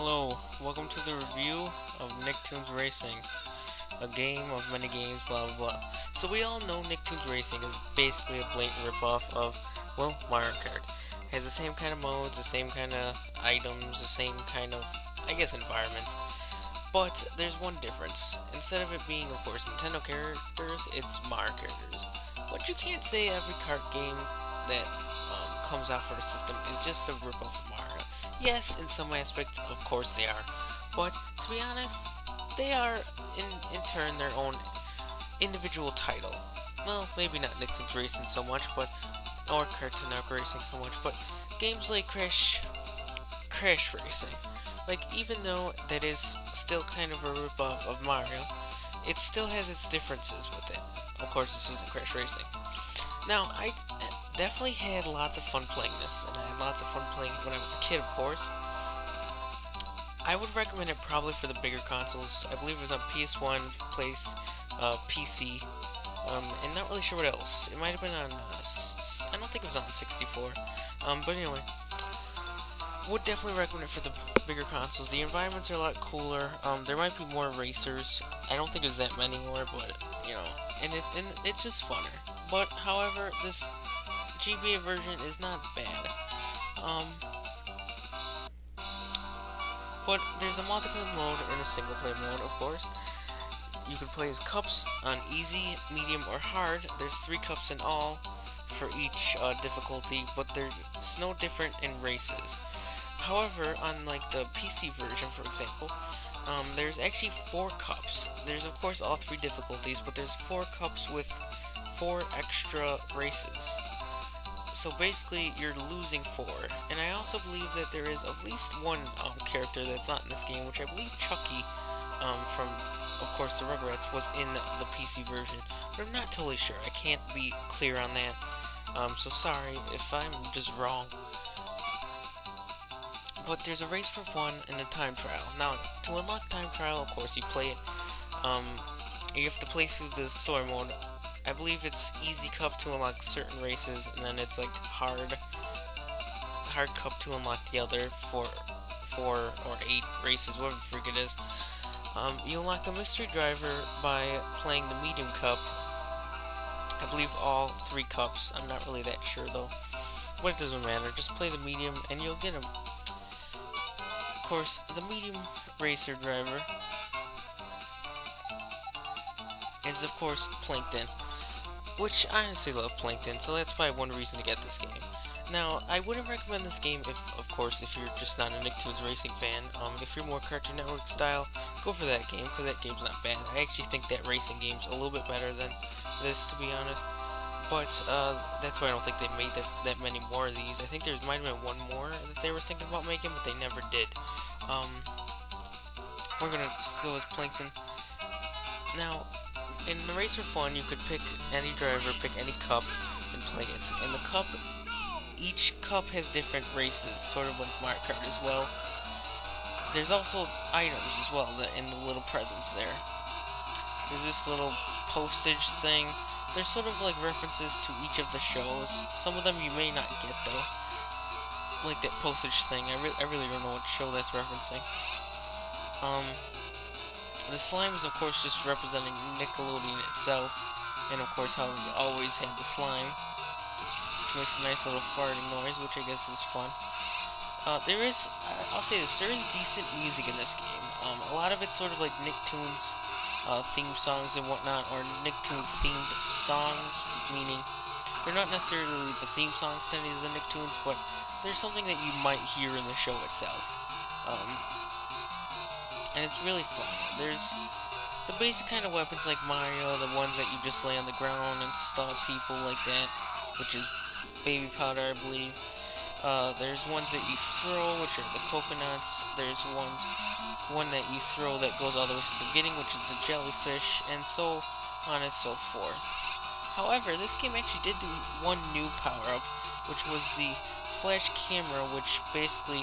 Hello, welcome to the review of Nicktoons Racing, a game of many games, blah blah blah. So we all know Nicktoons Racing is basically a blatant ripoff of, well, Mario Kart. It has the same kind of modes, the same kind of items, the same kind of, I guess, environments. But there's one difference. Instead of it being, of course, Nintendo characters, it's Mario characters. But you can't say every kart game that comes out for the system is just a ripoff of Mario. Yes, in some aspects, of course they are. But to be honest, they are in turn their own individual title. Well, maybe not Nicktoons Racing so much, but or Cartoon Network Racing so much, but games like Crash Racing. Like, even though that is still kind of a ripoff of Mario, it still has its differences with it. Of course, this isn't Crash Racing. Now, I definitely had lots of fun playing this, and I had lots of fun playing it when I was a kid, of course. I would recommend it probably for the bigger consoles. I believe it was on PS1, PC, and not really sure what else. It might have been on, I don't think it was on 64. But anyway, would definitely recommend it for the bigger consoles. The environments are a lot cooler. There might be more racers. I don't think there's that many more, but you know, and it's just funner. But however, this GBA version is not bad. But there's a multiplayer mode and a single player mode, of course. You can play as cups on easy, medium, or hard. There's 3 cups in all for each difficulty, but there's no different in races. However, on like the PC version, for example, there's actually 4 cups. There's of course all 3 difficulties, but there's 4 cups with 4 extra races. So basically, you're losing 4. And I also believe that there is at least one character that's not in this game, which I believe Chucky, from, of course, the Rugrats, was in the PC version. But I'm not totally sure. I can't be clear on that. So sorry if I'm just wrong. But there's a race for fun and a time trial. Now, to unlock time trial, of course, you play it. You have to play through the story mode. I believe it's easy cup to unlock certain races, and then it's like hard cup to unlock the other 4 or 8 races, whatever the freak it is. You unlock the mystery driver by playing the medium cup. I believe all 3 cups. I'm not really that sure though, but it doesn't matter. Just play the medium, and you'll get him. Of course, the medium racer driver is of course Plankton, which I honestly love Plankton, so that's probably one reason to get this game. Now, I wouldn't recommend this game if you're just not a Nicktoons Racing fan. If you're more Cartoon Network style, go for that game, because that game's not bad. I actually think that racing game's a little bit better than this, to be honest. But that's why I don't think they made that many more of these. I think there might have been one more that they were thinking about making, but they never did. We're gonna go as Plankton. Now, in the race for fun, you could pick any driver, pick any cup, and play it. And each cup has different races, sort of like Mario Kart as well. There's also items as well in the little presents there. There's this little postage thing. There's sort of like references to each of the shows. Some of them you may not get though, like that postage thing. I really don't know what show that's referencing. The slime is of course just representing Nickelodeon itself, and of course how we always had the slime, which makes a nice little farting noise, which I guess is fun. I'll say this, there is decent music in this game. A lot of it's sort of like Nicktoons theme songs and whatnot, or Nicktoons themed songs, meaning they're not necessarily the theme songs to any of the Nicktoons, but there's something that you might hear in the show itself. And it's really fun. There's the basic kind of weapons like Mario, the ones that you just lay on the ground and stall people like that, which is baby powder, I believe. There's ones that you throw, which are the coconuts. There's one that you throw that goes all the way to the beginning, which is the jellyfish, and so on and so forth. However, this game actually did do one new power-up, which was the flash camera, which basically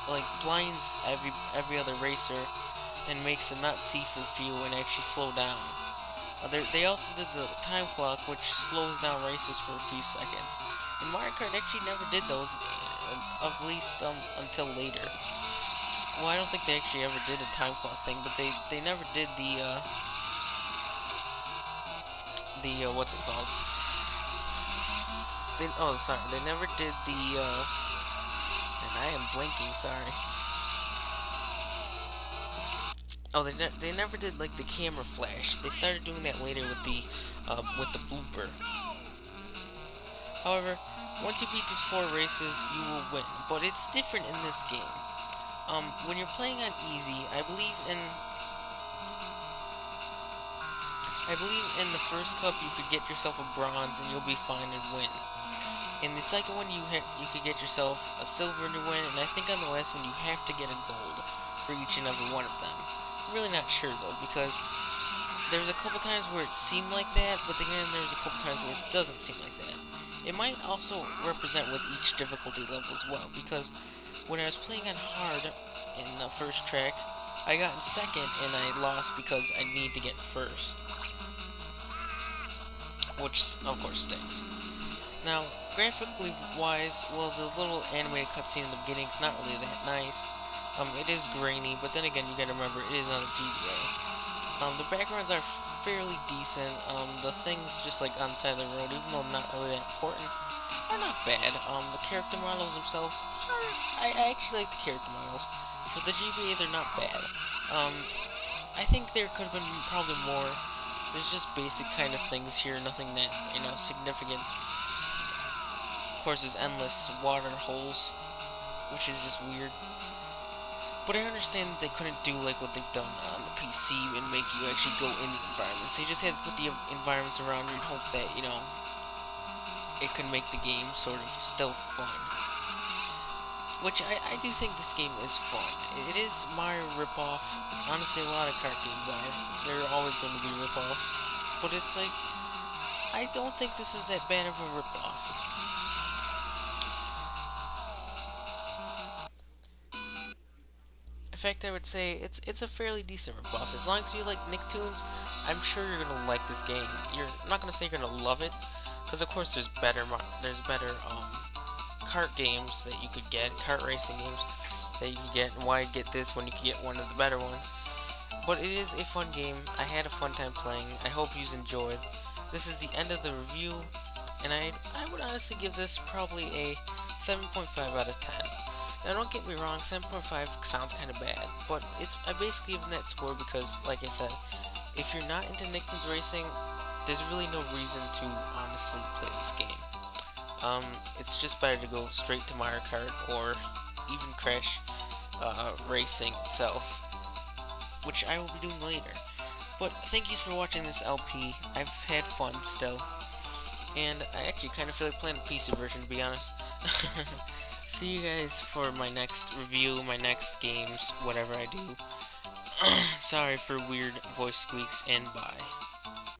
like blinds every other racer and makes them not see for few and actually slow down. They also did the time clock, which slows down races for a few seconds. And Mario Kart actually never did those, at least until later. well, I don't think they actually ever did a time clock thing, but they never did the what's it called? Oh, sorry, they never did the and I am blinking, sorry. Oh, they never did like the camera flash. They started doing that later with the blooper. However, once you beat these 4 races, you will win. But it's different in this game. When you're playing on easy, I believe in the first cup you could get yourself a bronze and you'll be fine and win. In the second one you could get yourself a silver and you win, and I think on the last one you have to get a gold for each and every one of them. I'm really not sure though, because there's a couple times where it seemed like that, but again there's a couple times where it doesn't seem like that. It might also represent with each difficulty level as well, because when I was playing on hard in the first track, I got in second and I lost because I need to get first, which of course stinks. Now, graphically wise, well, the little animated cutscene in the beginning is not really that nice. It is grainy, but then again, you gotta remember it is on the GBA. The backgrounds are fairly decent. The things just like on the side of the road, even though not really that important, are not bad. The character models themselves I actually like the character models. For the GBA, they're not bad. I think there could have been probably more. There's just basic kind of things here, nothing that, significant. Of course, there's endless water holes, which is just weird. But I understand that they couldn't do like what they've done on the PC and make you actually go in the environments. They just had to put the environments around you and hope that, it could make the game sort of still fun. Which I do think this game is fun. It is Mario ripoff. Honestly, a lot of kart games are. They're always going to be ripoffs. But it's like, I don't think this is that bad of a ripoff. In fact, I would say it's a fairly decent ripoff. As long as you like Nicktoons, I'm sure you're gonna like this game. You're not gonna say you're gonna love it, because of course there's better kart games that you could get, kart racing games that you could get. And why get this when you could get one of the better ones? But it is a fun game. I had a fun time playing. I hope you enjoyed. This is the end of the review, and I would honestly give this probably a 7.5 out of 10. Now, don't get me wrong, 7.5 sounds kind of bad, but I basically given that score because, like I said, if you're not into Nicktoons Racing, there's really no reason to honestly play this game. It's just better to go straight to Mario Kart or even Crash Racing itself, which I will be doing later. But thank you for watching this LP. I've had fun still, and I actually kind of feel like playing the PC version, to be honest. See you guys for my next review, my next games, whatever I do. Sorry for weird voice squeaks, and bye.